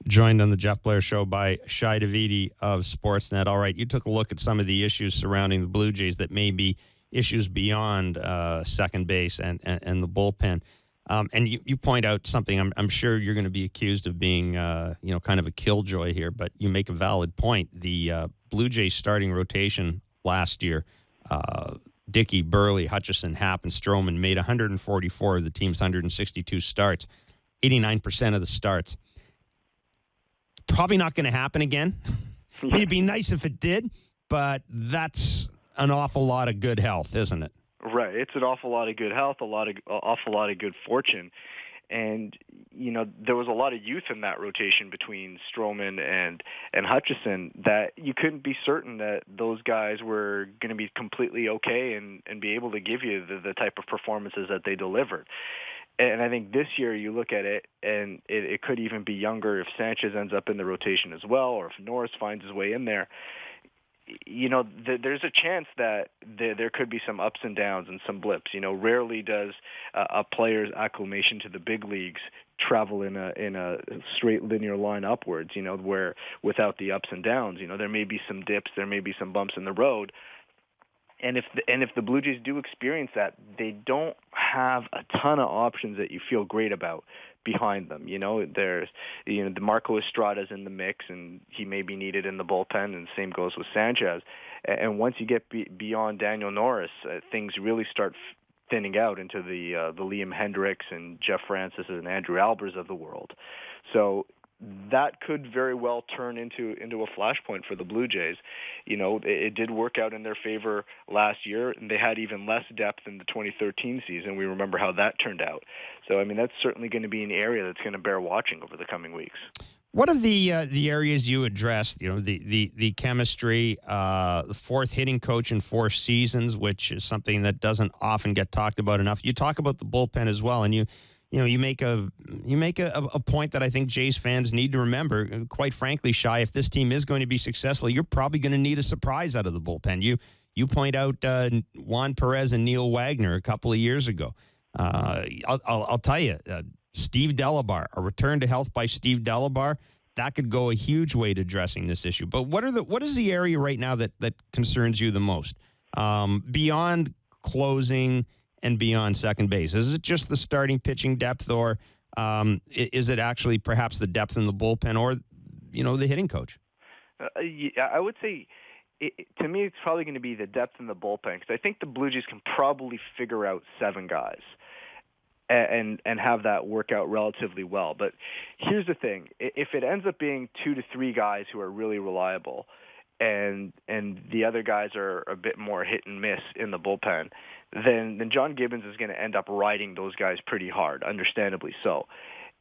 Joined on the Jeff Blair Show by Shi Davidi of Sportsnet. All right, you took a look at some of the issues surrounding the Blue Jays that may be issues beyond second base and the bullpen. And you point out something I'm sure you're going to be accused of being, kind of a killjoy here, but you make a valid point. The Blue Jays starting rotation last year, Dickey, Burley, Hutchison, Happ, and Stroman made 144 of the team's 162 starts, 89% of the starts. Probably not going to happen again. I mean, it'd be nice if it did, but that's an awful lot of good health, isn't it? Right. It's an awful lot of good health, awful lot of good fortune. And, there was a lot of youth in that rotation between Stroman and Hutchison that you couldn't be certain that those guys were going to be completely okay and be able to give you the type of performances that they delivered. And I think this year you look at it, and it could even be younger if Sanchez ends up in the rotation as well, or if Norris finds his way in there. There's a chance that there could be some ups and downs and some blips. Rarely does a player's acclimation to the big leagues travel in a straight linear line upwards, where without the ups and downs, there may be some dips, there may be some bumps in the road. And if the Blue Jays do experience that, they don't have a ton of options that you feel great about behind them. There's the Marco Estrada's in the mix, and he may be needed in the bullpen, and same goes with Sanchez. And once you get beyond Daniel Norris, things really start thinning out into the Liam Hendricks and Jeff Francis and Andrew Albers of the world. So that could very well turn into a flashpoint for the Blue Jays. It did work out in their favor last year, and they had even less depth in the 2013 season. We remember how that turned out. So, I mean, that's certainly going to be an area that's going to bear watching over the coming weeks. What of the areas you addressed? The chemistry, the fourth hitting coach in 4 seasons, which is something that doesn't often get talked about enough. You talk about the bullpen as well, and you make a point that I think Jays fans need to remember. Quite frankly, Shi, if this team is going to be successful, you're probably going to need a surprise out of the bullpen. You point out Juan Perez and Neil Wagner a couple of years ago. I'll tell you, Steve Delabar, a return to health by Steve Delabar, that could go a huge way to addressing this issue. But what is the area right now that concerns you the most beyond closing and beyond second base? Is it just the starting pitching depth, or is it actually perhaps the depth in the bullpen, or the hitting coach? I would say, to me, it's probably going to be the depth in the bullpen, because I think the Blue Jays can probably figure out 7 guys and have that work out relatively well. But here's the thing: if it ends up being 2 to 3 guys who are really reliable, and the other guys are a bit more hit and miss in the bullpen, then John Gibbons is going to end up riding those guys pretty hard, understandably so.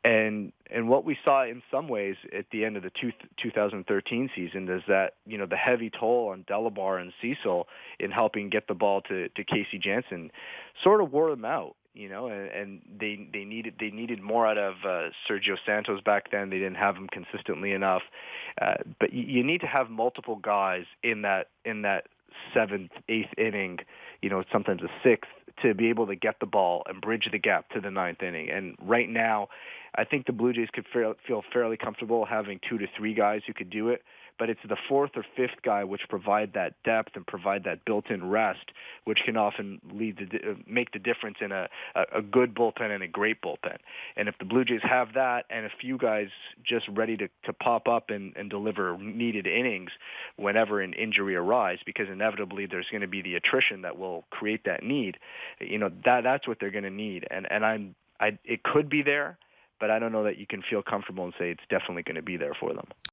And what we saw in some ways at the end of the 2013 season is that, the heavy toll on Delabar and Cecil in helping get the ball to Casey Janssen sort of wore them out. And they needed more out of Sergio Santos back then. They didn't have him consistently enough. But you need to have multiple guys in that 7th, 8th inning, sometimes a 6th, to be able to get the ball and bridge the gap to the 9th inning. And right now, I think the Blue Jays could feel fairly comfortable having 2 to 3 guys who could do it. But it's the 4th or 5th guy which provide that depth and provide that built-in rest, which can often make the difference in a good bullpen and a great bullpen. And if the Blue Jays have that and a few guys just ready to pop up and deliver needed innings whenever an injury arises, because inevitably there's going to be the attrition that will create that need, that's what they're going to need. And it could be there, but I don't know that you can feel comfortable and say it's definitely going to be there for them.